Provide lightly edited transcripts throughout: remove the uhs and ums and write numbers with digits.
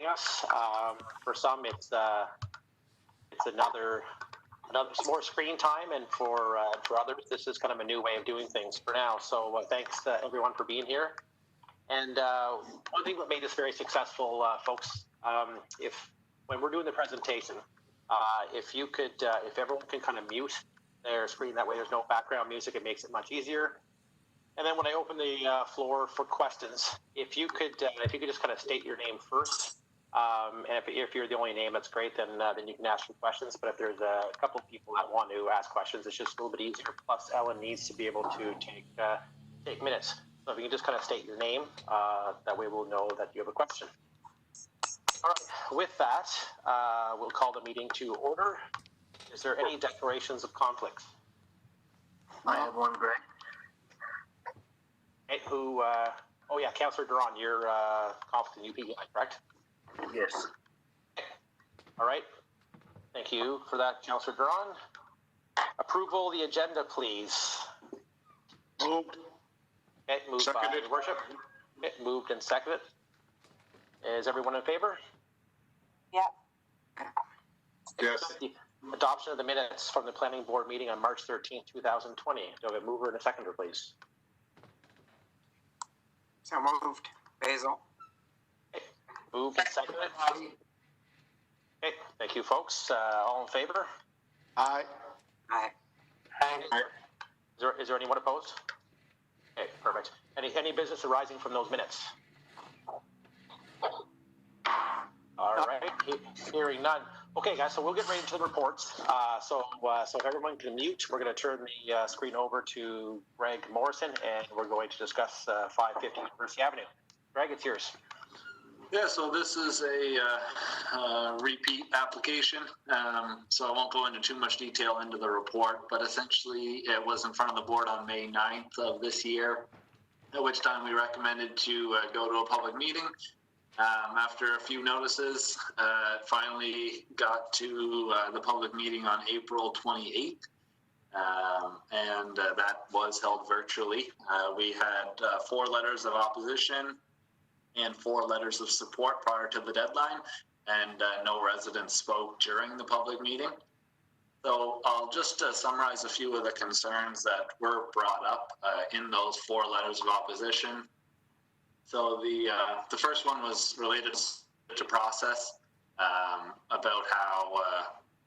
Yes, for some it's another more screen time, and for others this is kind of a new way of doing things for now. So thanks everyone for being here. And one thing that made this very successful, folks, if when we're doing the presentation, if you could, if everyone can kind of mute their screen, that way there's no background music, it makes it much easier. And then when I open the floor for questions, if you could just kind of state your name first. And if you're the only name, that's great. Then you can ask some questions. But if there's a couple of people that want to ask questions, it's just a little bit easier. Plus, Ellen needs to be able to take minutes. So if you can just kind of state your name, that way we'll know that you have a question. All right. With that, we'll call the meeting to order. Is there any declarations of conflicts? I have one, Greg. Hey, who? Oh yeah, Councillor Duran, you're conflict in UPI, correct? Yes. All right. Thank you for that, Councillor Duran. Approval of the agenda, please. Moved. Okay, moved by Your Worship. Okay, moved and seconded. Is everyone in favor? Yeah. Yes. The adoption of the minutes from the Planning Board meeting on March 13th, 2020. Do I have a mover and a seconder, please? So moved. Basil. Okay. Moved and seconded. Okay, thank you, folks. All in favor? Aye. Aye. Aye. Is there anyone opposed? Okay, perfect. Any business arising from those minutes? All right, hearing none. Okay, guys, so we'll get right into the reports. So if everyone can mute, we're going to turn the screen over to Greg Morrison, and we're going to discuss 550 University Avenue. Greg, it's yours. Yeah, so this is a repeat application, so I won't go into too much detail into the report, but essentially it was in front of the board on May 9th of this year, at which time we recommended to go to a public meeting. After a few notices, it finally got to the public meeting on April 28th, and that was held virtually. We had 4 letters of opposition and 4 letters of support prior to the deadline, and no residents spoke during the public meeting. So I'll just summarize a few of the concerns that were brought up in those 4 letters of opposition. So the first one was related to process, about how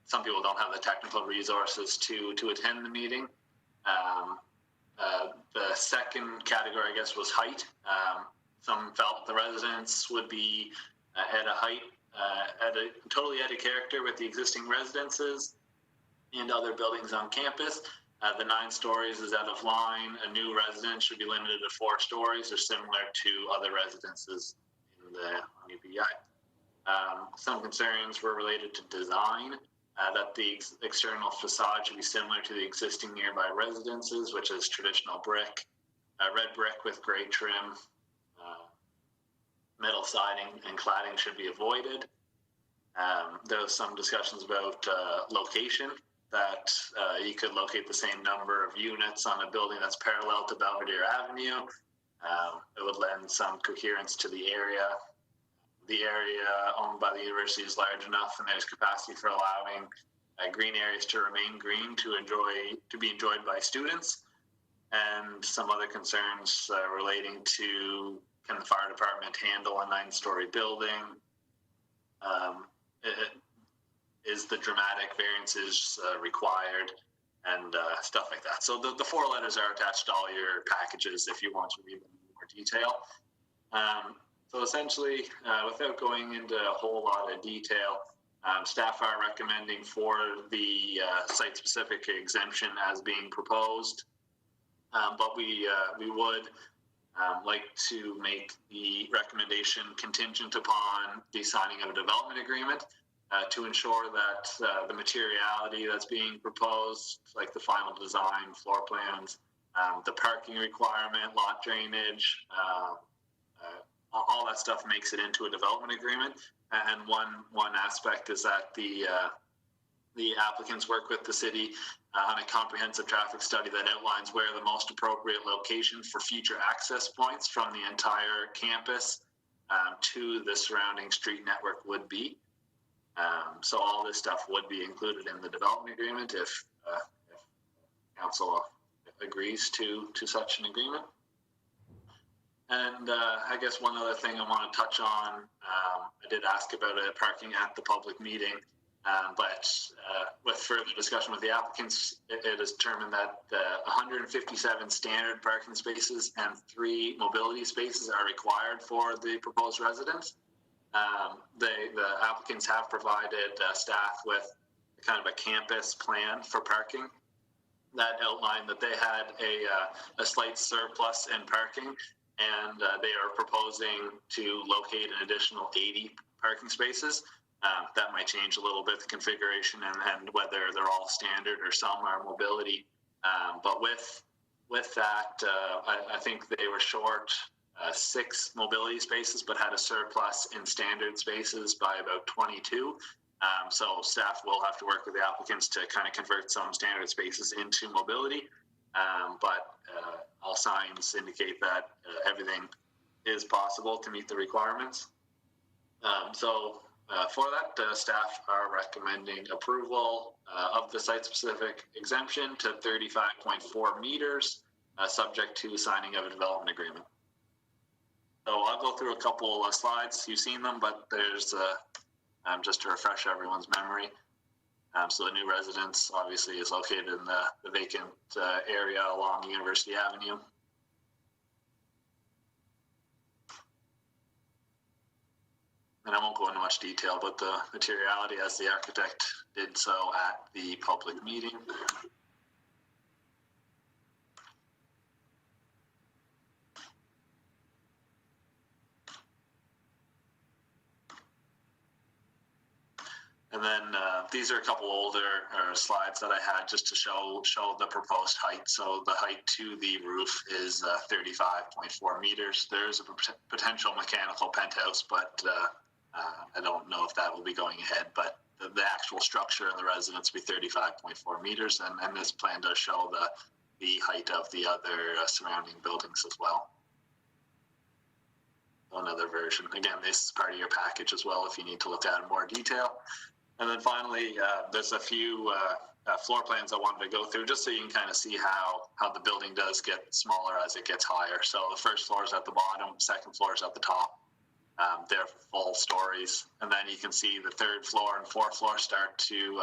some people don't have the technical resources to attend the meeting. The second category, I guess, was height. Some felt the residents would be at a height, totally out of character with the existing residences and other buildings on campus. The 9 stories is out of line. A new residence should be limited to 4 stories or similar to other residences in the UPI. Some concerns were related to design, that the external facade should be similar to the existing nearby residences, which is traditional brick, red brick with gray trim. Metal siding and cladding should be avoided. There was some discussions about location, that you could locate the same number of units on a building that's parallel to Belvedere Avenue. It would lend some coherence to the area. The area owned by the university is large enough, and there's capacity for allowing green areas to remain green to be enjoyed by students. And some other concerns relating to, can the fire department handle a 9-story building? Is the dramatic variances required, and stuff like that. So the 4 letters are attached to all your packages if you want to read them in more detail. So essentially, without going into a whole lot of detail, staff are recommending for the site-specific exemption as being proposed, but we would like to make the recommendation contingent upon the signing of a development agreement to ensure that the materiality that's being proposed, like the final design, floor plans, the parking requirement, lot drainage, all that stuff makes it into a development agreement. And one aspect is that the applicants work with the city on a comprehensive traffic study that outlines where the most appropriate location for future access points from the entire campus to the surrounding street network would be. So all this stuff would be included in the development agreement if council agrees to such an agreement. And I guess one other thing I want to touch on, I did ask about parking at the public meeting, but with further discussion with the applicants, it is determined that 157 standard parking spaces and 3 mobility spaces are required for the proposed residence. The applicants have provided staff with kind of a campus plan for parking that outlined that they had a slight surplus in parking, and they are proposing to locate an additional 80 parking spaces. That might change a little bit, the configuration and whether they're all standard or some are mobility. But with that, I think they were short 6 mobility spaces, but had a surplus in standard spaces by about 22. So staff will have to work with the applicants to kind of convert some standard spaces into mobility. But all signs indicate that everything is possible to meet the requirements. For that, staff are recommending approval of the site-specific exemption to 35.4 meters, subject to signing of a development agreement. So I'll go through a couple of slides. You've seen them, but there's just to refresh everyone's memory. So the new residence obviously is located in the vacant area along University Avenue. And I won't go into much detail, but the materiality as the architect did so at the public meeting. And then these are a couple older slides that I had just to show the proposed height. So the height to the roof is 35.4 meters. There's a potential mechanical penthouse, but I don't know if that will be going ahead. But the actual structure in the residence will be 35.4 meters, and this plan does show the height of the other surrounding buildings as well. Another version. Again, this is part of your package as well if you need to look at it in more detail. And then finally, there's a few floor plans I wanted to go through just so you can kind of see how the building does get smaller as it gets higher. So the first floor is at the bottom, second floor is at the top. They're full stories. And then you can see the third floor and fourth floor start to,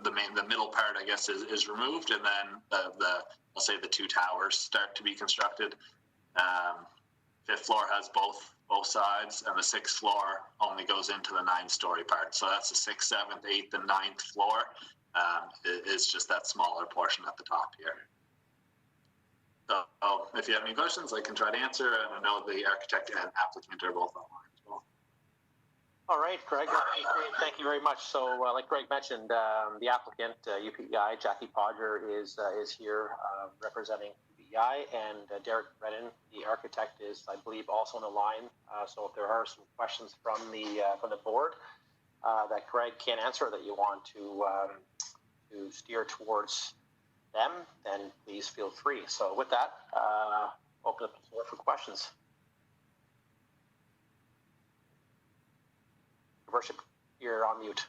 the middle part, I guess, is removed. And then I'll say the 2 towers start to be constructed. Fifth floor has both sides, and the 6th floor only goes into the 9-story part. So that's the 6th, 7th, 8th, and 9th floor. Is just that smaller portion at the top here. So if you have any questions, I can try to answer. And I know the architect and applicant are both online as well. All right, Greg. Thank you very much. So, like Greg mentioned, the applicant, UPEI, Jackie Podger, is here representing UPEI, and Derek Brennan, the architect, is, I believe, also on the line. So, if there are some questions from the board that Greg can't answer, that you want to steer towards them, then please feel free. So, with that, open up the floor for questions. Your Worship, you're on mute.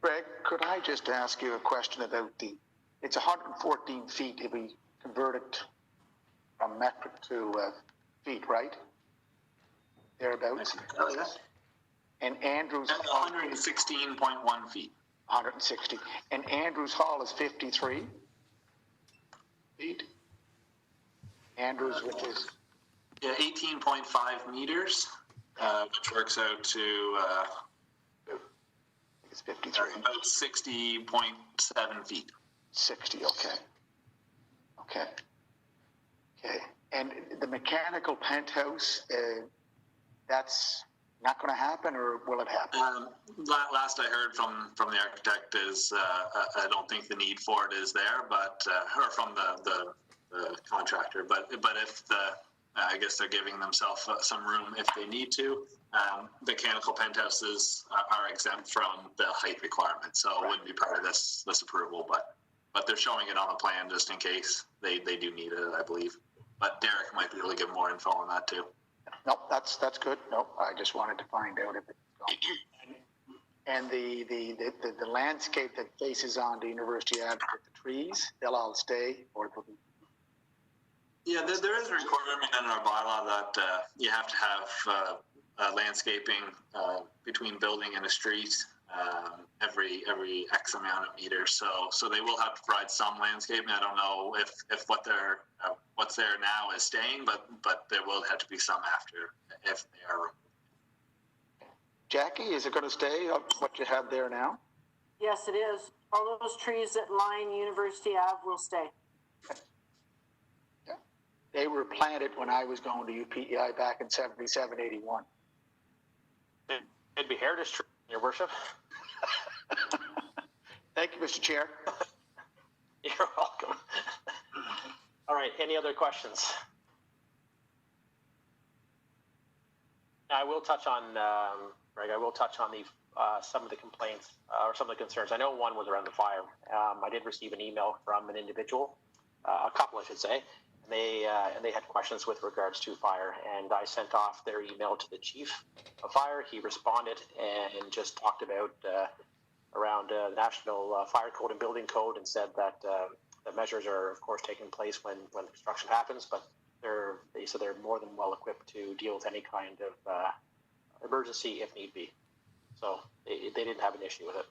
Greg, could I just ask you a question about it's 114 feet if we convert it from metric to feet, right? Thereabouts. Oh, yeah. And Andrews Hall, 116.1 feet. 160. And Andrews Hall is 53 feet. Andrews, which is... Yeah, 18.5 meters, which works out to... it's 53. About 60.7 feet. 60, okay. And the mechanical penthouse, that's not going to happen, or will it happen? Last I heard from the architect is I don't think the need for it is there, but or from the contractor. But if I guess they're giving themselves some room if they need to. Mechanical penthouses are exempt from the height requirement, so it wouldn't be part of this approval. But they're showing it on the plan just in case they do need it, I believe. but Derek might be able to give more info on that too. Nope, that's good. Nope, I just wanted to find out if it's going. And the landscape that faces on the University Avenue with the trees, they'll all stay, or they'll be. Yeah, there is a requirement in our bylaw that you have to have landscaping between building and a street every X amount of meters. So they will have to provide some landscaping. I don't know if what's there now is staying, but there will have to be some after if they are. Jackie, is it going to stay what you have there now? Yes, it is. All those trees that line University Ave will stay. Yeah. They were planted when I was going to UPEI back in 77, 81. It'd be heritage tree, Your Worship. Thank you, Mr. Chair. You're welcome. All right, any other questions? I will touch on, Greg, I will touch on the some of the complaints or some of the concerns. I know one was around the fire. I did receive an email from an individual, a couple I should say, and they had questions with regards to fire, and I sent off their email to the chief of fire. He responded and just talked about around the National Fire Code and Building Code, and said that the measures are of course taking place when construction happens, but they said they're more than well equipped to deal with any kind of emergency if need be. So they didn't have an issue with it.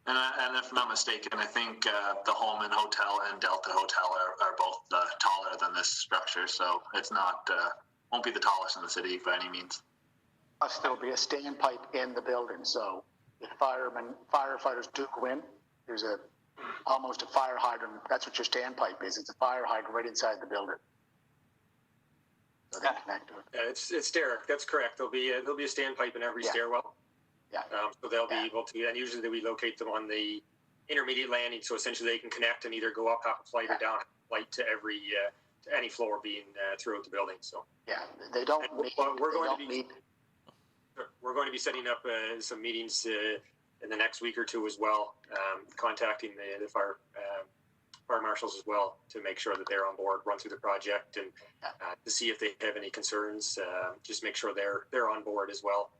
And if I'm not mistaken, I think the Holman Hotel and Delta Hotel are both taller than this structure, so it's not won't be the tallest in the city by any means. Must still be a standpipe in the building, so if firefighters do go in, there's almost a fire hydrant. That's what your standpipe is. It's a fire hydrant right inside the building. So they connect to it. Yeah, it's Derek. That's correct. There'll be a standpipe in every stairwell. Yeah. So they'll be able to, and usually we locate them on the intermediate landing, so essentially they can connect and either go up half a flight or down half a flight to every to any floor being throughout the building. So yeah, they don't. We're going to be setting up some meetings in the next week or two as well, contacting the fire marshals as well to make sure that they're on board, run through the project, and to see if they have any concerns. Just make sure they're on board as well.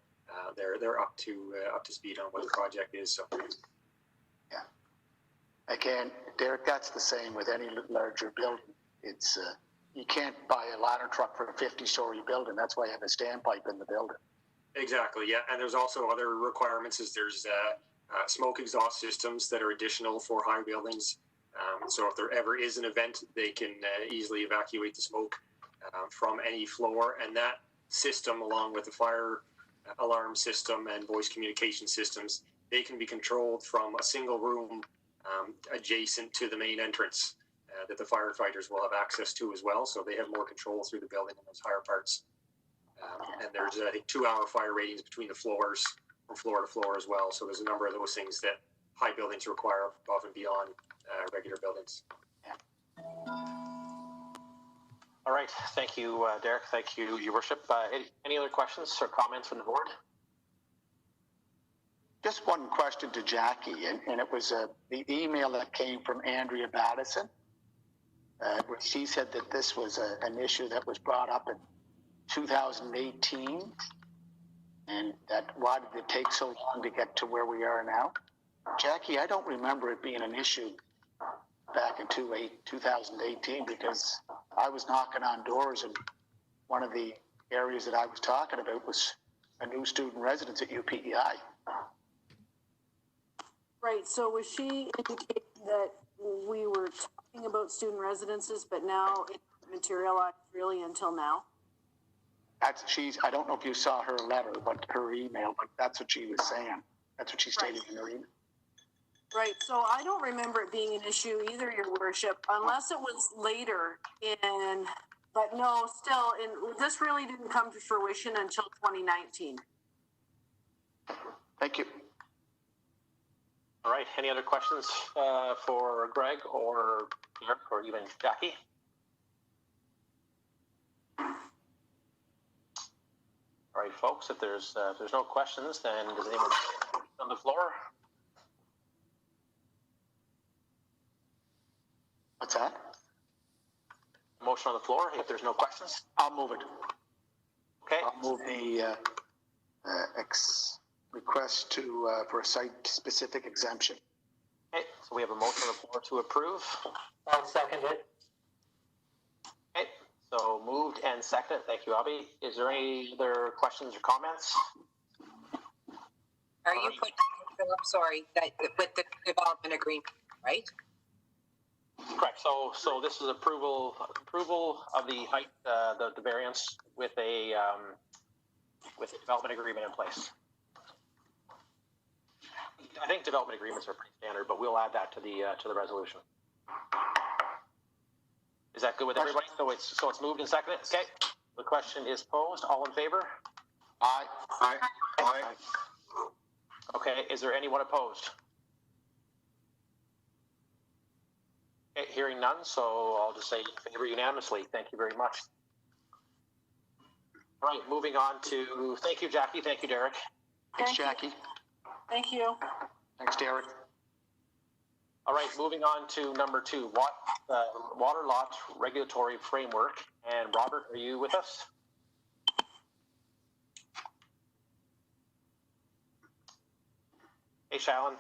They're up to speed on what the project is. So yeah, again, Derek, that's the same with any larger building. It's you can't buy a ladder truck for a 50-story building. That's why you have a standpipe in the building. Exactly, yeah, and there's also other requirements. There's smoke exhaust systems that are additional for higher buildings. So if there ever is an event, they can easily evacuate the smoke from any floor, and that system, along with the fire alarm system and voice communication systems, they can be controlled from a single room adjacent to the main entrance that the firefighters will have access to as well. So they have more control through the building in those higher parts. And there's, I think, 2-hour fire ratings between the floors, from floor to floor as well. So there's a number of those things that high buildings require above and beyond regular buildings. All right, thank you, Derek. Thank you, Your Worship. Any other questions or comments from the board? Just one question to Jackie, and it was the email that came from Andrea Battison, where she said that this was an issue that was brought up in 2018, and that why did it take so long to get to where we are now? Jackie, I don't remember it being an issue back in 2018, because I was knocking on doors, and one of the areas that I was talking about was a new student residence at UPEI. Right, so was she indicating that we were talking about student residences, but now it materialized really until now? I don't know if you saw her letter, but her email, but that's what she was saying. That's what she stated in her email. Right, so I don't remember it being an issue either, Your Worship, unless it was later but no, still, this really didn't come to fruition until 2019. Thank you. All right, any other questions for Greg or Derek or even Jackie? All right, folks, if there's no questions, then does anyone on the floor? What's that? motion on the floor if there's no questions. I'll move it. Okay. I'll move the request for a site-specific exemption. Okay, so we have a motion on the floor to approve. I'll second it. Okay, so moved and seconded. Thank you, Abby. Is there any other questions or comments? Are you putting, I'm sorry, that with the development agreement, right? Correct. So this is approval of the height, the variance with a development agreement in place. I think development agreements are pretty standard, but we'll add that to the resolution. Is that good with everybody? So it's moved and seconded. Okay. The question is posed. All in favor? Aye. Aye. Aye. Okay. Is there anyone opposed? Okay, hearing none, so I'll just say in favor unanimously. Thank you very much. All right, moving on to, thank you, Jackie. Thank you, Derek. Thanks, Thank you. Jackie. Thank you. Thanks, Derek. All right, moving on to number 2, water lot regulatory framework. And Robert, are you with us? Hey, Shalyn.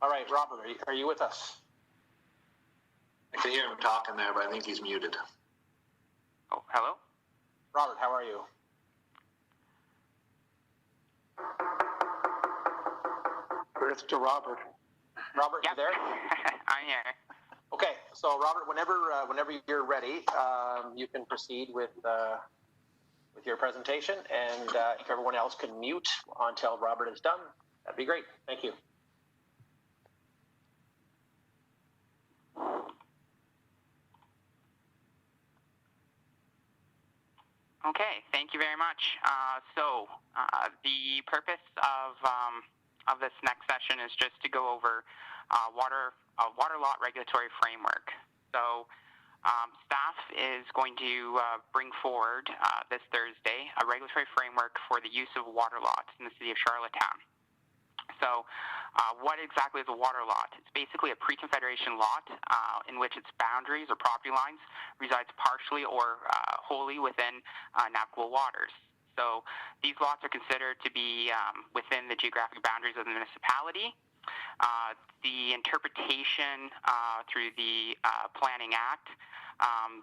All right, Robert, are you with us? I can hear him talking there, but I think he's muted. Oh, hello? Robert, how are you? Earth to Robert. Robert, Yep. you there? I'm here. Okay, so Robert, whenever you're ready, you can proceed with your presentation, and if everyone else can mute until Robert is done, that'd be great. Thank you. Okay, thank you very much. The purpose of this next session is just to go over water lot regulatory framework. So staff is going to bring forward this Thursday a regulatory framework for the use of water lots in the city of Charlottetown. So what exactly is a water lot? It's basically a pre-confederation lot in which its boundaries or property lines resides partially or wholly within navigable waters. So these lots are considered to be within the geographic boundaries of the municipality. The interpretation through the Planning Act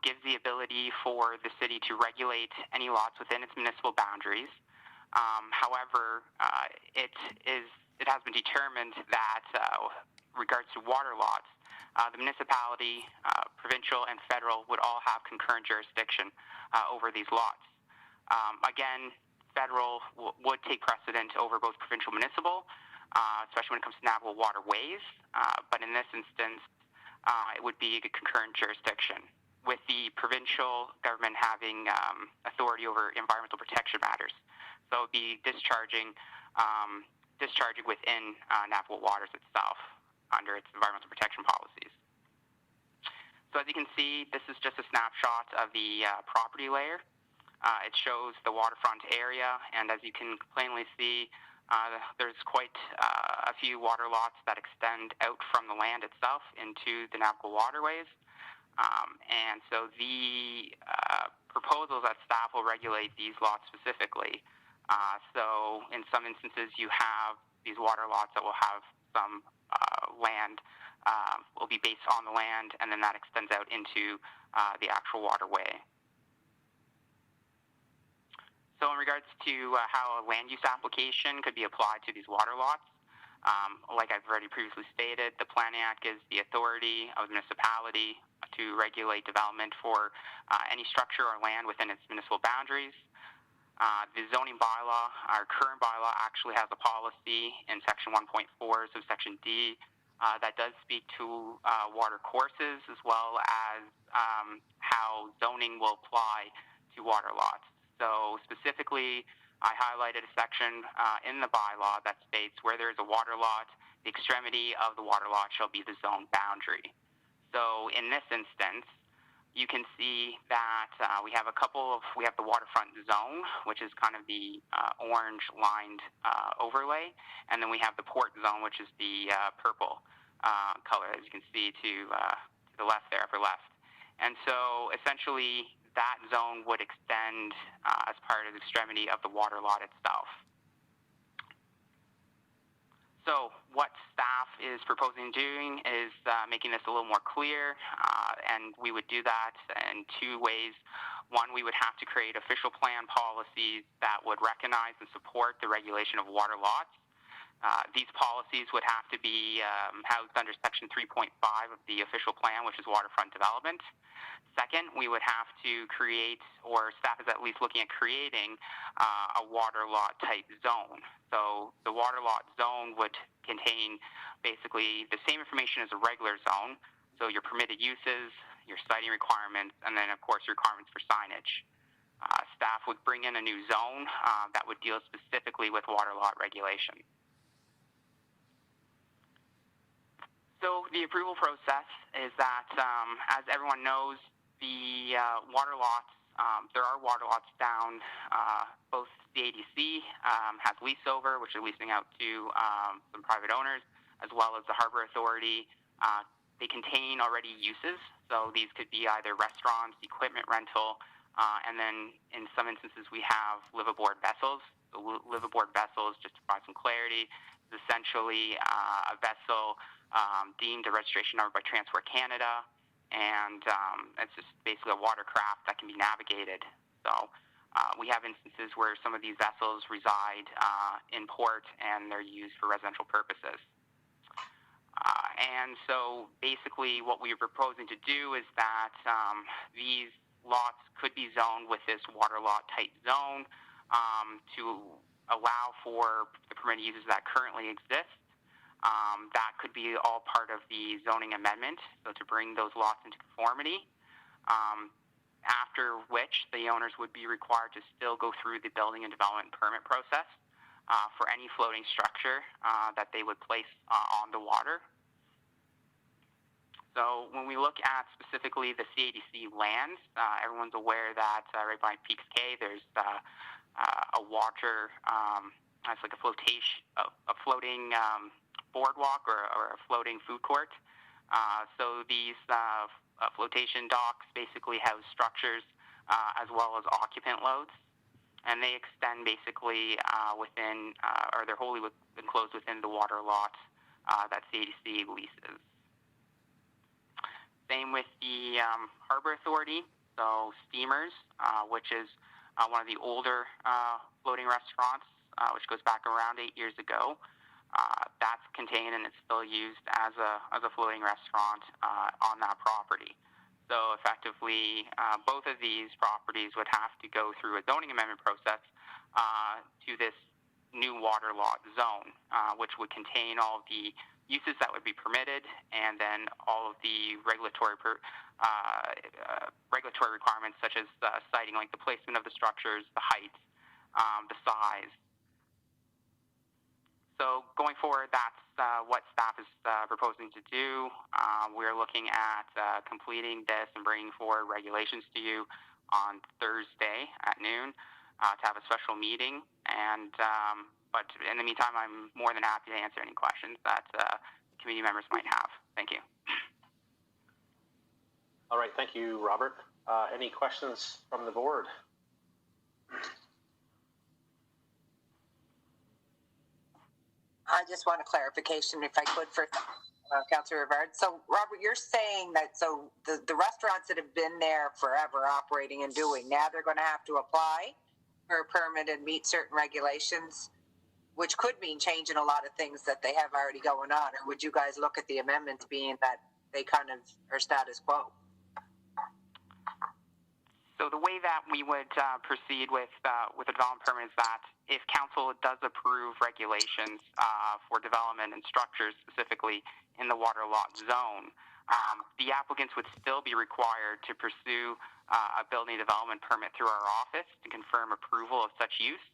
gives the ability for the city to regulate any lots within its municipal boundaries. However, it has been determined that regards to water lots, the municipality, provincial and federal would all have concurrent jurisdiction over these lots. Again, federal would take precedent over both provincial and municipal, especially when it comes to navigable waterways. But in this instance, it would be a concurrent jurisdiction, with the provincial government having authority over environmental protection matters. So it would be discharging within navigable waters itself under its environmental protection policies. So as you can see, this is just a snapshot of the property layer. It shows the waterfront area, and as you can plainly see, there's quite a few water lots that extend out from the land itself into the navigable waterways. And so the proposals that staff will regulate these lots specifically. So in some instances, you have these water lots that will have some land, will be based on the land, and then that extends out into the actual waterway. So in regards to how a land use application could be applied to these water lots, like I've already previously stated, the Planning Act gives the authority of the municipality to regulate development for any structure or land within its municipal boundaries. The zoning bylaw, our current bylaw, actually has a policy in section 1.4, subsection D, that does speak to water courses, as well as how zoning will apply to water lots. So specifically, I highlighted a section in the bylaw that states where there is a water lot, the extremity of the water lot shall be the zone boundary. So in this instance, you can see that we have the waterfront zone, which is kind of the orange lined overlay, and then we have the port zone, which is the purple color, as you can see to to the left there, upper left. And so essentially that zone would extend as part of the extremity of the water lot itself. So what staff is proposing doing is making this a little more clear, and we would do that in two ways. One, we would have to create official plan policies that would recognize and support the regulation of water lots. These policies would have to be housed under Section 3.5 of the official plan, which is waterfront development. Second, we would have to create, or staff is at least looking at creating, a water lot type zone. So the water lot zone would contain basically the same information as a regular zone. So your permitted uses, your siting requirements, and then of course requirements for signage. Staff would bring in a new zone that would deal specifically with water lot regulation. So the approval process is that, as everyone knows, the water lots, there are water lots down, both the ADC has lease over, which are leasing out to some private owners, as well as the Harbor Authority. They contain already uses, so these could be either restaurants, equipment rental, and then in some instances we have live-aboard vessels. The live-aboard vessels, just to provide some clarity, is essentially a vessel deemed a registration number by Transport Canada, and it's just basically a watercraft that can be navigated. So we have instances where some of these vessels reside in port and they're used for residential purposes. And so basically what we're proposing to do is that these lots could be zoned with this water lot type zone to allow for the permitted uses that currently exist. That could be all part of the zoning amendment, so to bring those lots into conformity, after which the owners would be required to still go through the building and development permit process for any floating structure that they would place on the water. So when we look at specifically the CADC lands, everyone's aware that right by Peaks Cay, there's a water, it's like a floating boardwalk or a floating food court. So these flotation docks basically house structures as well as occupant loads, and they extend basically within, or they're wholly enclosed within the water lot that CADC leases. Same with the Harbor Authority, so Steamers, which is one of the older floating restaurants, which goes back around 8 years ago. That's contained and it's still used as a floating restaurant on that property. So effectively, both of these properties would have to go through a zoning amendment process to this new water lot zone, which would contain all of the uses that would be permitted, and then all of the regulatory requirements such as siting, like the placement of the structures, the height, the size. So going forward, that's what staff is proposing to do. We're looking at completing this and bringing forward regulations to you on Thursday at noon to have a special meeting. And but in the meantime, I'm more than happy to answer any questions that committee members might have. Thank you. All right, thank you, Robert. Any questions from the board? I just want a clarification, if I could, for Councillor Rivard. So, Robert, you're saying that the restaurants that have been there forever operating and doing, now they're going to have to apply for a permit and meet certain regulations, which could mean changing a lot of things that they have already going on, or would you guys look at the amendments being that they kind of are status quo? So the way that we would proceed with a development permit is that if council does approve regulations for development and structures specifically in the water lot zone, the applicants would still be required to pursue a building development permit through our office to confirm approval of such use.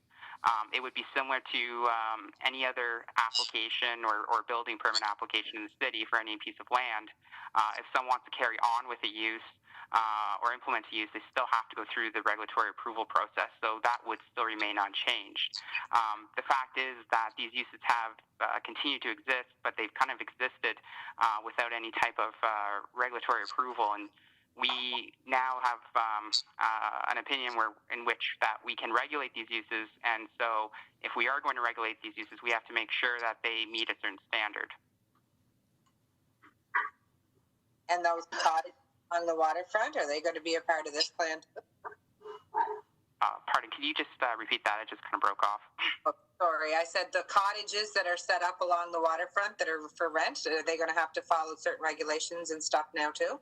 It would be similar to any other application or building permit application in the city for any piece of land. If someone wants to carry on with a use or implement a use, they still have to go through the regulatory approval process, so that would still remain unchanged. The fact is that these uses have continued to exist, but they've kind of existed without any type of regulatory approval, and we now have an opinion in which that we can regulate these uses, and so if we are going to regulate these uses, we have to make sure that they meet a certain standard. And those cottages on the waterfront, are they going to be a part of this plan? Pardon, can you just repeat that? It just kind of broke off. Oh, sorry, I said the cottages that are set up along the waterfront that are for rent, are they going to have to follow certain regulations and stuff now too?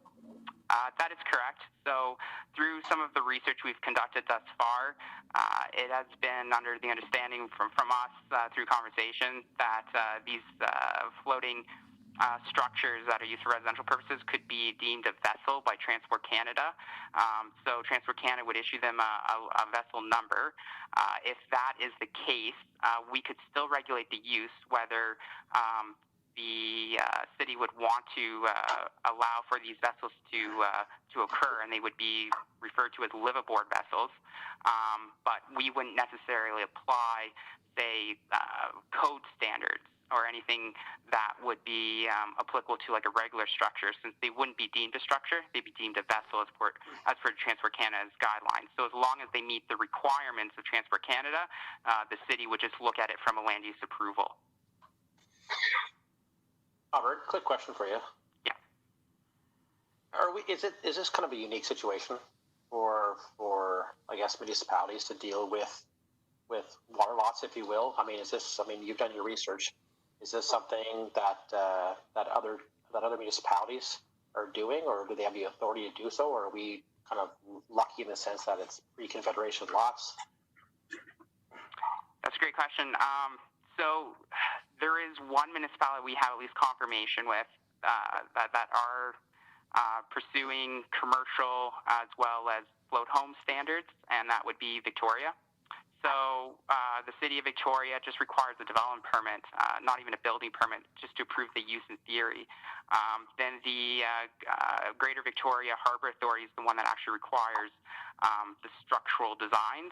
That is correct. So through some of the research we've conducted thus far, it has been under the understanding from us through conversation that these floating structures that are used for residential purposes could be deemed a vessel by Transport Canada. So Transport Canada would issue them a vessel number. If that is the case, we could still regulate the use, whether the city would want to allow for these vessels to occur, and they would be referred to as liveaboard vessels. But we wouldn't necessarily apply, say, code standards or anything that would be applicable to like a regular structure, since they wouldn't be deemed a structure, they'd be deemed a vessel as per Transport Canada's guidelines. So as long as they meet the requirements of Transport Canada, the city would just look at it from a land use approval. Robert, quick question for you. Yeah. Is this kind of a unique situation for I guess municipalities to deal with water lots, if you will? I mean, you've done your research. Is this something that other municipalities are doing, or do they have the authority to do so, or are we kind of lucky in the sense that it's pre-Confederation lots? That's a great question. So there is one municipality we have at least confirmation with that are pursuing commercial as well as float home standards, and that would be Victoria. So the City of Victoria just requires a development permit, not even a building permit, just to approve the use in theory. Then the Greater Victoria Harbour Authority is the one that actually requires the structural designs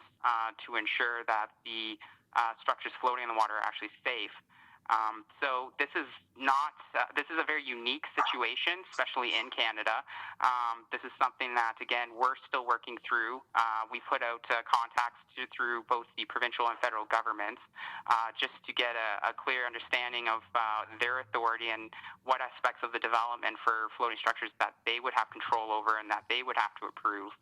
to ensure that the structures floating in the water are actually safe. So this is a very unique situation, especially in Canada. This is something that, again, we're still working through. We put out contacts through both the provincial and federal governments just to get a clear understanding of their authority and what aspects of the development for floating structures that they would have control over and that they would have to approve.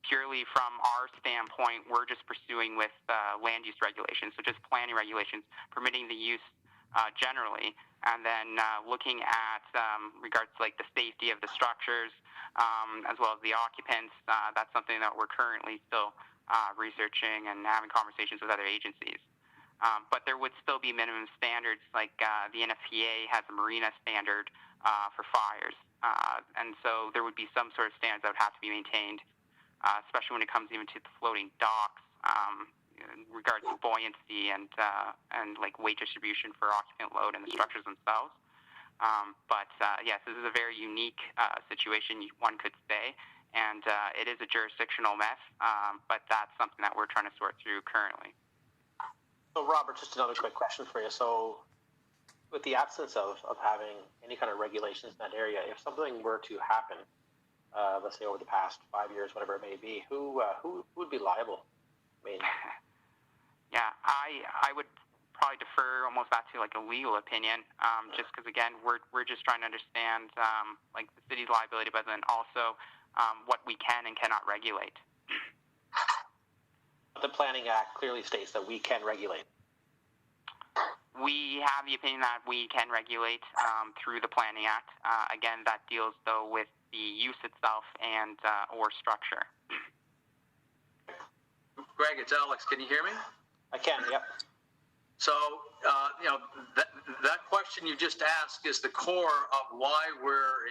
Purely from our standpoint, we're just pursuing with land use regulations, so just planning regulations permitting the use generally, and then looking at regards to like the safety of the structures as well as the occupants. That's something that we're currently still researching and having conversations with other agencies. But there would still be minimum standards, like the NFPA has a marina standard for fires, and so there would be some sort of standards that would have to be maintained. Especially when it comes even to the floating docks, in regards to buoyancy and like weight distribution for occupant load and the structures themselves. But yes, this is a very unique situation, one could say, and it is a jurisdictional mess. But that's something that we're trying to sort through currently. So, Robert, just another quick question for you. So, with the absence of having any kind of regulations in that area, if something were to happen, let's say over the past 5 years, whatever it may be, who would be liable? I mean, yeah, I would probably defer almost back to like a legal opinion, just because again we're just trying to understand like the city's liability, but then also what we can and cannot regulate. The Planning Act clearly states that we can regulate. We have the opinion that we can regulate through the Planning Act. Again, that deals though with the use itself and or structure. Greg, it's Alex. Can you hear me? I can. Yep. So that question you just asked is the core of why we're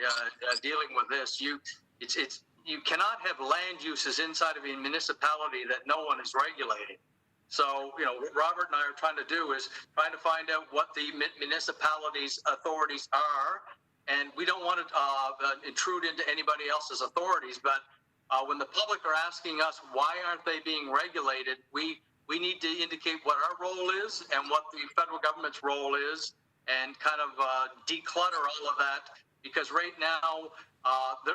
dealing with this. You cannot have land uses inside of a municipality that no one is regulating. So, what Robert and I are trying to do is trying to find out what the municipalities' authorities are. And we don't want to intrude into anybody else's authorities, but when the public are asking us why aren't they being regulated, we need to indicate what our role is and what the federal government's role is, and kind of declutter all of that, because right now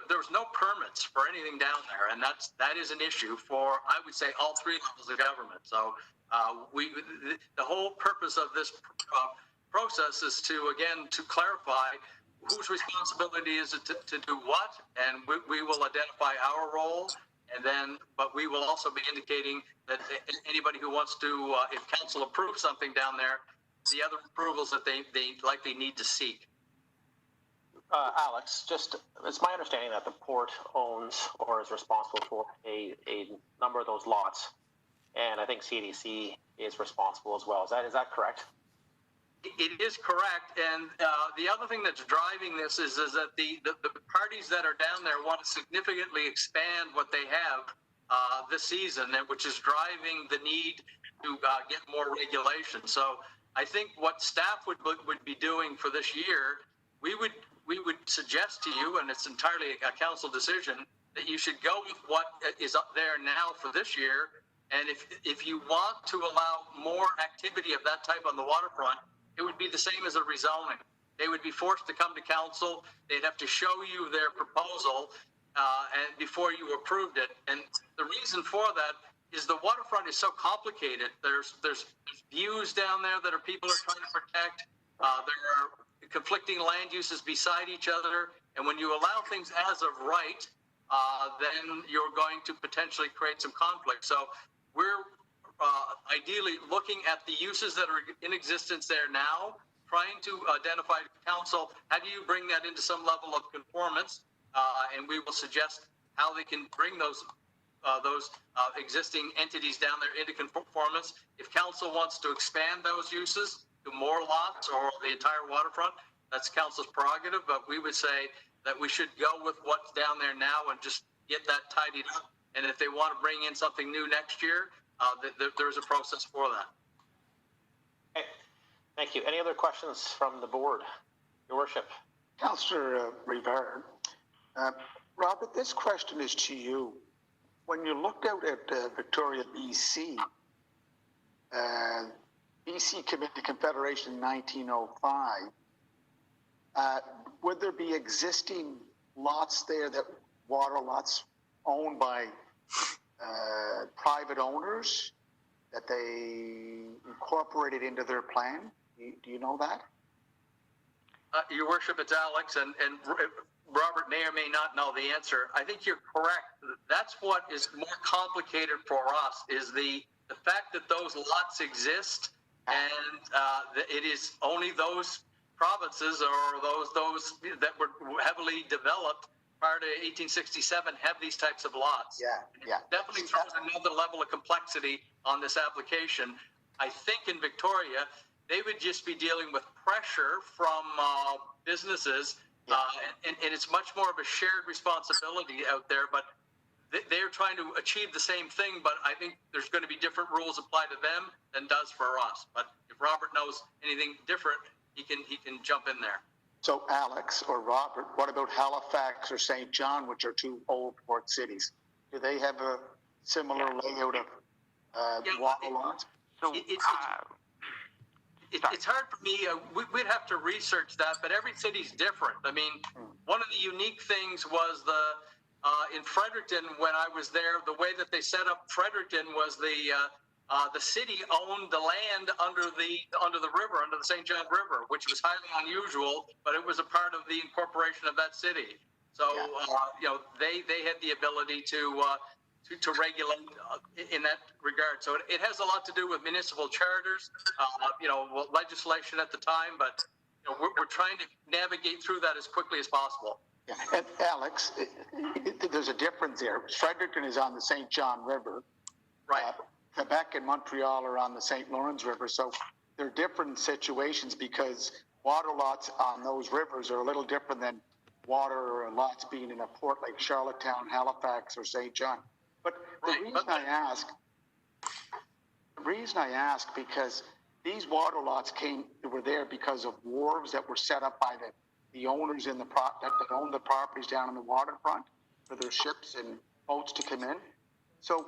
there's no permits for anything down there, and that is an issue for, I would say, all three levels of government. So the whole purpose of this process is to clarify whose responsibility is it to do what, and we will identify our role, but we will also be indicating that anybody who wants to, if council approves something down there, the other approvals that they likely need to seek. Alex, it's my understanding that the port owns or is responsible for a number of those lots, and I think CDC is responsible as well. Is that correct? It is correct, and the other thing that's driving this is that the parties that are down there want to significantly expand what they have this season, which is driving the need to get more regulation. So I think what staff would be doing for this year, we would suggest to you, and it's entirely a council decision, that you should go with what is up there now for this year. And if you want to allow more activity of that type on the waterfront, it would be the same as a rezoning. They would be forced to come to council. They'd have to show you their proposal and before you approved it. And the reason for that is the waterfront is so complicated. There's views down there that people are trying to protect. There are conflicting land uses beside each other. And when you allow things as of right, then you're going to potentially create some conflict. So we're ideally looking at the uses that are in existence there now, trying to identify to council, how do you bring that into some level of conformance? And we will suggest how they can bring those existing entities down there into conformance. If council wants to expand those uses to more lots or the entire waterfront, that's council's prerogative, but we would say that we should go with what's down there now and just get that tidied up. And if they want to bring in something new next year, there's a process for that. Okay. Thank you. Any other questions from the board? Your worship. Councillor Rivard, Robert, this question is to you. When you looked out at Victoria, BC, BC came into Confederation in 1905. Would there be existing lots there, that water lots owned by private owners that they incorporated into their plan? Do you know that? Your worship, it's Alex, and Robert may or may not know the answer. I think you're correct. That's what is more complicated for us, is the fact that those lots exist, and it is only those provinces or those that were heavily developed prior to 1867 have these types of lots. Yeah. Definitely throws another level of complexity on this application. I think in Victoria, they would just be dealing with pressure from businesses, and it's much more of a shared responsibility out there, but they're trying to achieve the same thing, but I think there's going to be different rules applied to them than does for us. But if Robert knows anything different, he can jump in there. So Alex or Robert, what about Halifax or St. John, which are two old port cities? Do they have a similar layout of water lots? So, it's hard for me. We'd have to research that, but every city's different. I mean, one of the unique things was in Fredericton, when I was there, the way that they set up Fredericton was the city owned the land under the river, under the St. John River, which was highly unusual, but it was a part of the incorporation of that city. So they had the ability to regulate in that regard. So it has a lot to do with municipal charters, legislation at the time, but we're trying to navigate through that as quickly as possible. Yeah. And Alex, there's a difference there. Fredericton is on the St. John River. Right. Quebec and Montreal are on the St. Lawrence River. So they're different situations because water lots on those rivers are a little different than water lots being in a port like Charlottetown, Halifax, or St. John. But the reason I ask, The reason I ask, because these water lots were there because of wharves that were set up by the owners that owned the properties down on the waterfront for their ships and boats to come in. So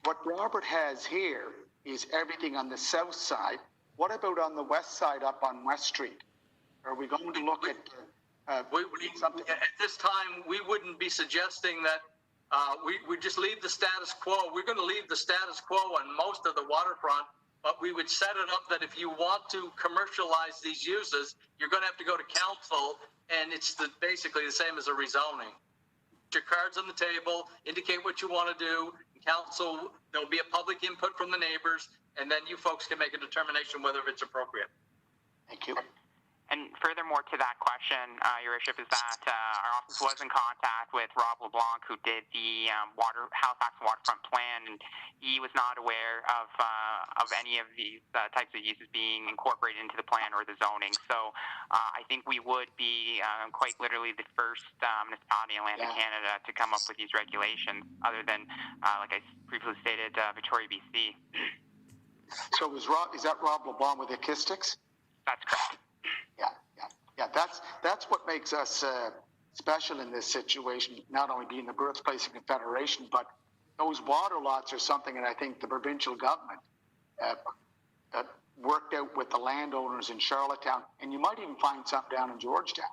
what Robert has here is everything on the south side. What about on the west side up on West Street? Are we going to look at something? At this time, we wouldn't be suggesting that we just leave the status quo. We're going to leave the status quo on most of the waterfront, but we would set it up that if you want to commercialize these uses, you're going to have to go to council, and it's basically the same as a rezoning. Put your cards on the table, indicate what you want to do. Council, there'll be a public input from the neighbors, and then you folks can make a determination whether it's appropriate. Thank you. And furthermore to that question, Your Worship, is that our office was in contact with Rob LeBlanc, who did the Halifax waterfront plan, and he was not aware of any of these types of uses being incorporated into the plan or the zoning. So I think we would be quite literally the first municipality in Atlantic Canada to come up with these regulations, other than, like I previously stated, Victoria, BC. So is that Rob LeBlanc with Acoustics? That's correct. Yeah. That's what makes us special in this situation. Not only being the birthplace of Confederation, but those water lots are something that I think the provincial government worked out with the landowners in Charlottetown, and you might even find some down in Georgetown.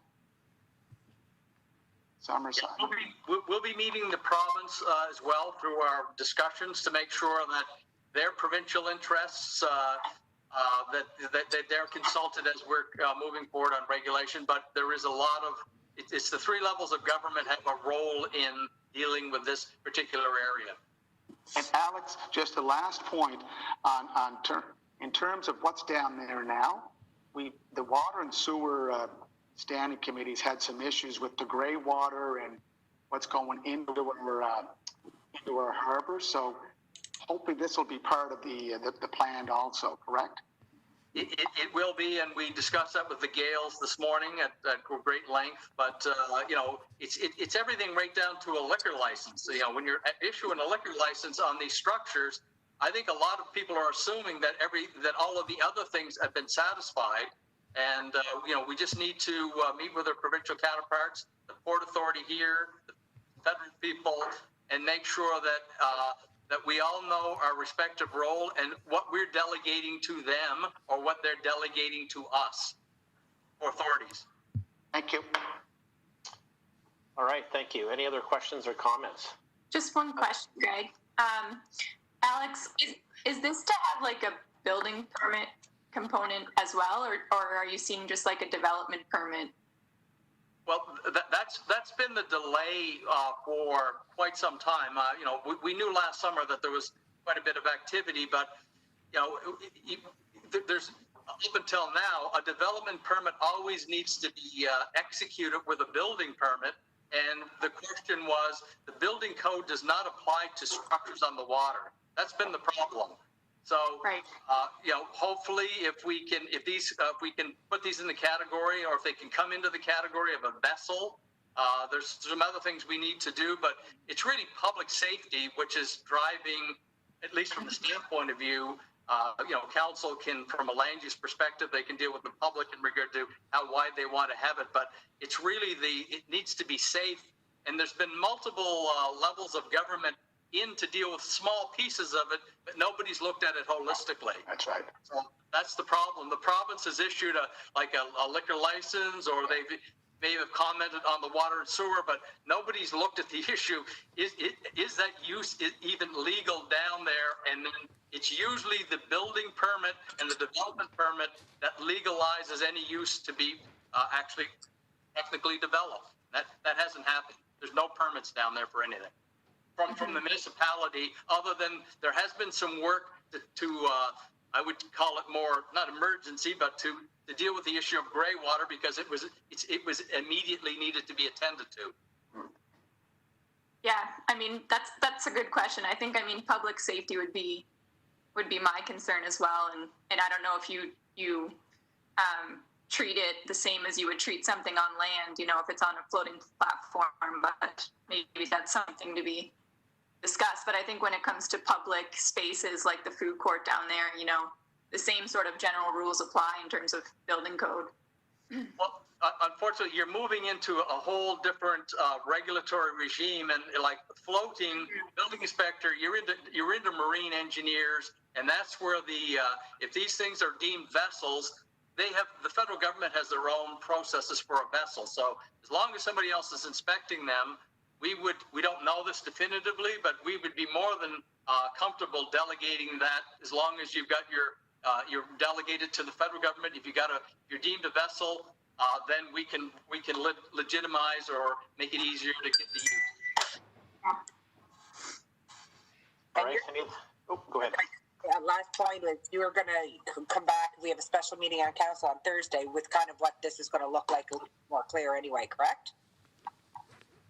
Summerside. We'll be meeting the province as well through our discussions to make sure that their provincial interests. That they're consulted as we're moving forward on regulation, but there is a lot of, it's the three levels of government have a role in dealing with this particular area. And Alex, just the last point in terms of what's down there now, the water and sewer standing committees had some issues with the gray water and what's going into our harbor. So hopefully this will be part of the plan also, correct? It will be, and we discussed that with the Gales this morning at great length. But it's everything right down to a liquor license. When you're issuing a liquor license on these structures, I think a lot of people are assuming that all of the other things have been satisfied, and we just need to meet with our provincial counterparts, the Port Authority here, the federal people, and make sure that we all know our respective role and what we're delegating to them or what they're delegating to us, authorities. Thank you. All right, thank you. Any other questions or comments? Just one question, Greg. Alex, is this to have like a building permit component as well, or are you seeing just like a development permit? Well, that's been the delay for quite some time. We knew last summer that there was quite a bit of activity, but there's up until now a development permit always needs to be executed with a building permit. And the question was, the building code does not apply to structures on the water. That's been the problem. So, right. Hopefully, if we can put these in the category, or if they can come into the category of a vessel, there's some other things we need to do. But it's really public safety, which is driving, at least from the standpoint of view. Council can, from a land use perspective, they can deal with the public in regard to how wide they want to have it. But it's really it needs to be safe. And there's been multiple levels of government to deal with small pieces of it, but nobody's looked at it holistically. That's right. So that's the problem. The province has issued a liquor license, or they may have commented on the water and sewer, but nobody's looked at the issue. Is that use even legal down there? And then it's usually the building permit and the development permit that legalizes any use to be actually technically developed. That hasn't happened. There's no permits down there for anything from the municipality, other than there has been some work to I would call it more, not emergency, but to deal with the issue of gray water, because it was immediately needed to be attended to. Yeah, I mean that's a good question. I think public safety would be my concern as well, and I don't know if you treat it the same as you would treat something on land, if it's on a floating platform, but maybe that's something to be discuss. But I think when it comes to public spaces like the food court down there, the same sort of general rules apply in terms of building code. Well, unfortunately, you're moving into a whole different regulatory regime, and like floating building inspector, you're into marine engineers, and that's where if these things are deemed vessels, the federal government has their own processes for a vessel. So as long as somebody else is inspecting them, we don't know this definitively, but we would be more than comfortable delegating that as long as you've got you're delegated to the federal government. If you're deemed a vessel, then we can legitimize or make it easier to get the use. All right. Go ahead. Last point is you are going to come back. We have a special meeting on council on Thursday with kind of what this is going to look like a little more clear anyway, correct?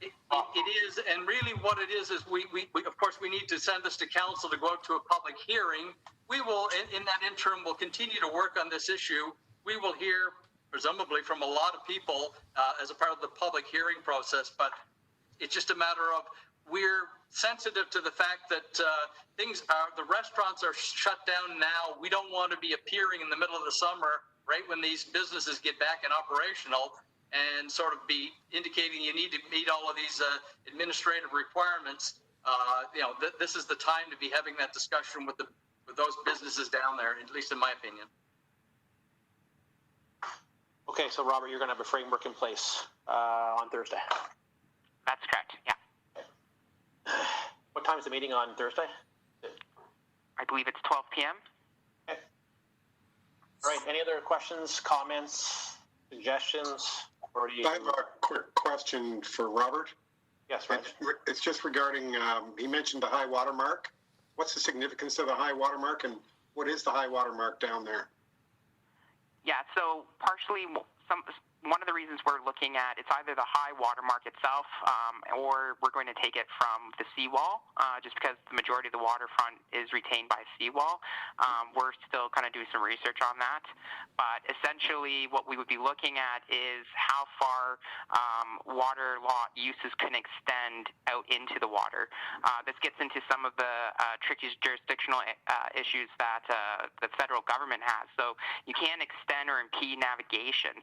It is, and really what it is we of course we need to send this to council to go out to a public hearing. We will, in that interim, will continue to work on this issue. We will hear presumably from a lot of people as a part of the public hearing process, but it's just a matter of we're sensitive to the fact that the restaurants are shut down now. We don't want to be appearing in the middle of the summer, right when these businesses get back and operational, and sort of be indicating you need to meet all of these administrative requirements. This is the time to be having that discussion with those businesses down there, at least in my opinion. Okay, so Robert, you're going to have a framework in place on Thursday. That's correct. Yeah. What time is the meeting on Thursday? I believe it's 12 p.m. Okay. All right. Any other questions, comments, suggestions? I have a quick question for Robert. Yes, Reg. It's just regarding, he mentioned the high water mark. What's the significance of the high water mark, and what is the high water mark down there? Yeah, so partially one of the reasons we're looking at, it's either the high water mark itself or we're going to take it from the seawall, just because the majority of the waterfront is retained by seawall. We're still kind of doing some research on that. But essentially what we would be looking at is how far water lot uses can extend out into the water. This gets into some of the tricky jurisdictional issues that the federal government has. So you can't extend or impede navigation.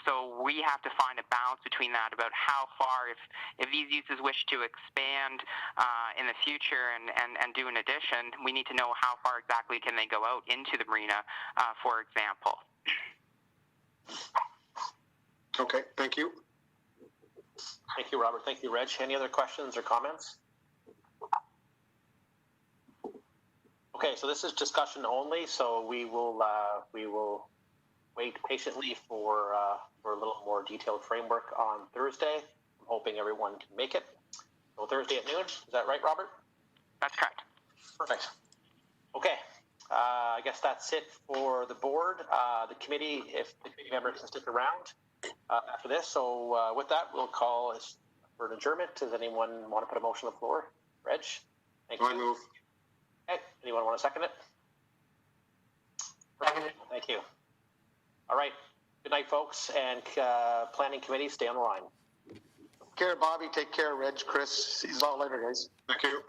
So we have to find a balance between that about how far, if these uses wish to expand in the future and do an addition, we need to know how far exactly can they go out into the marina, for example. Okay, thank you. Thank you, Robert. Thank you, Reg. Any other questions or comments? Okay, so this is discussion only, so we will wait patiently for a little more detailed framework on Thursday. I'm hoping everyone can make it. So Thursday at noon, is that right, Robert? That's correct. Perfect. Okay, I guess that's it for the board. The committee, if the committee members can stick around after this. So with that, we'll call this for an adjournment. Does anyone want to put a motion on the floor? Reg? Thank you. I move. Okay, anyone want to second it? Thank you. All right. Good night, folks, and planning committee, stay on the line. Take care, Bobby. Take care, Reg, Chris. See you all later, guys. Thank you.